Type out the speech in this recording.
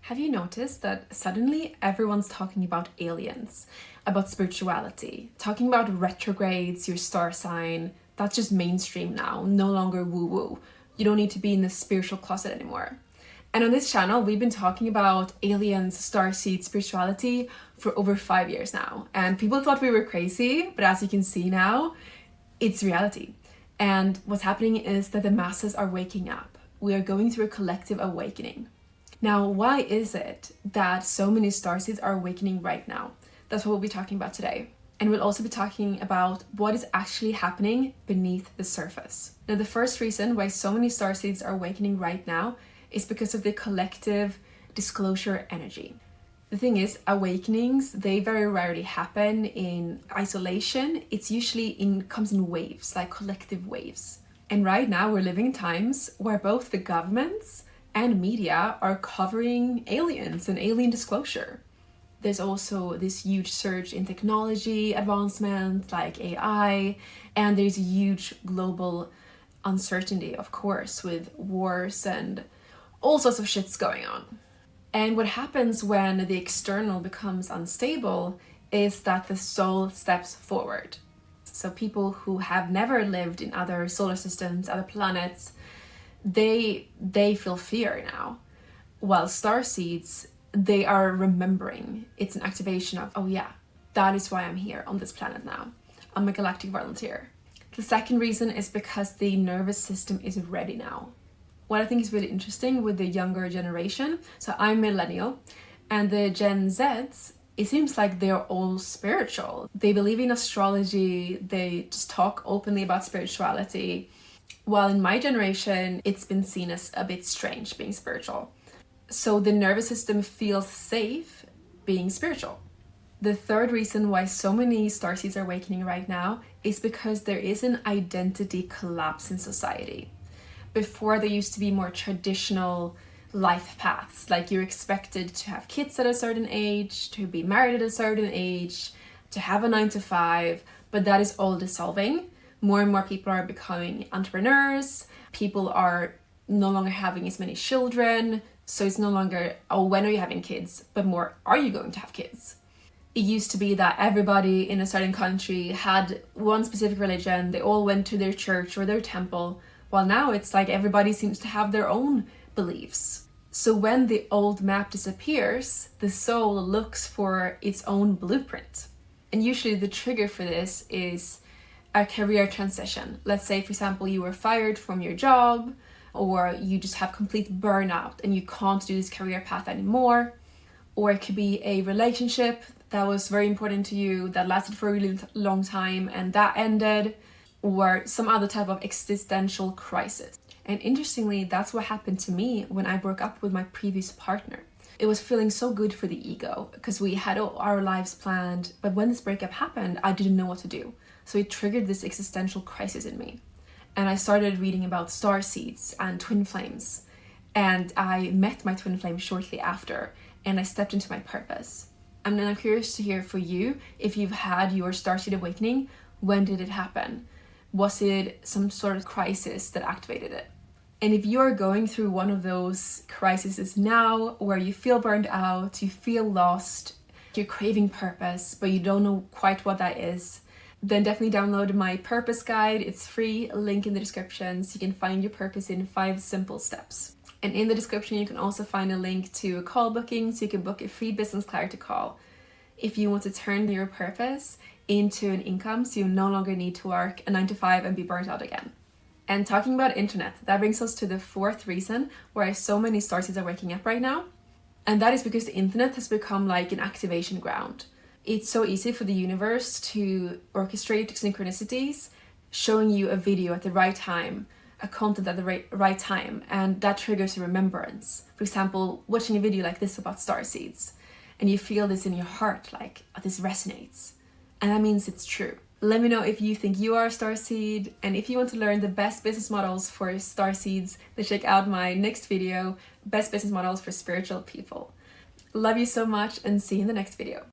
Have you noticed that suddenly everyone's talking about aliens, about spirituality, talking about retrogrades, your star sign? That's just mainstream now, no longer woo-woo. You don't need to be in the spiritual closet anymore. And on this channel, we've been talking about aliens, starseeds, spirituality for over 5 years now. And people thought we were crazy, but as you can see now, it's reality. And what's happening is that the masses are waking up. We are going through a collective awakening. Now, why is it that so many starseeds are awakening right now? That's what we'll be talking about today. And we'll also be talking about what is actually happening beneath the surface. Now, the first reason why so many starseeds are awakening right now is because of the collective disclosure energy. The thing is, awakenings, they very rarely happen in isolation. It's usually comes in waves, like collective waves. And right now we're living in times where both the governments and media are covering aliens and alien disclosure. There's also this huge surge in technology advancement like AI, and there's a huge global uncertainty, of course, with wars and all sorts of shits going on. And what happens when the external becomes unstable is that the soul steps forward. So people who have never lived in other solar systems, other planets, they feel fear now. While starseeds, they are remembering. It's an activation of, oh yeah, that is why I'm here on this planet now. I'm a galactic volunteer. The second reason is because the nervous system is ready now. What I think is really interesting with the younger generation, so I'm millennial, and the Gen Zs, it seems like they're all spiritual. They believe in astrology, they just talk openly about spirituality. While in my generation, it's been seen as a bit strange being spiritual. So the nervous system feels safe being spiritual. The third reason why so many starseeds are awakening right now is because there is an identity collapse in society. Before, there used to be more traditional life paths, like you're expected to have kids at a certain age, to be married at a certain age, to have a 9 to 5, but that is all dissolving. More and more people are becoming entrepreneurs. People are no longer having as many children. So it's no longer, oh, when are you having kids? But more, are you going to have kids? It used to be that everybody in a certain country had one specific religion. They all went to their church or their temple. While now it's like everybody seems to have their own beliefs. So when the old map disappears, the soul looks for its own blueprint. And usually the trigger for this is a career transition. Let's say, for example, you were fired from your job, or you just have complete burnout and you can't do this career path anymore. Or it could be a relationship that was very important to you that lasted for a really long time and that ended, or some other type of existential crisis. And interestingly, that's what happened to me when I broke up with my previous partner. It was feeling so good for the ego because we had all our lives planned, but when this breakup happened, I didn't know what to do. So it triggered this existential crisis in me. And I started reading about starseeds and twin flames. And I met my twin flame shortly after, and I stepped into my purpose. And then I'm curious to hear for you, if you've had your starseed awakening, when did it happen? Was it some sort of crisis that activated it? And if you're going through one of those crises now, where you feel burned out, you feel lost, you're craving purpose, but you don't know quite what that is, then definitely download my purpose guide. It's free, link in the description, so you can find your purpose in 5 simple steps. And in the description, you can also find a link to a call booking, so you can book a free business clarity call if you want to turn your purpose into an income, so you no longer need to work a 9 to 5 and be burnt out again. And talking about internet, that brings us to the fourth reason why so many starseeds are waking up right now. And that is because the internet has become like an activation ground. It's so easy for the universe to orchestrate synchronicities, showing you a video at the right time, a content at the right time, and that triggers a remembrance. For example, watching a video like this about starseeds, and you feel this in your heart, like, oh, this resonates. And that means it's true. Let me know if you think you are a starseed, and if you want to learn the best business models for starseeds, then check out my next video, Best Business Models for Spiritual People. Love you so much, and see you in the next video.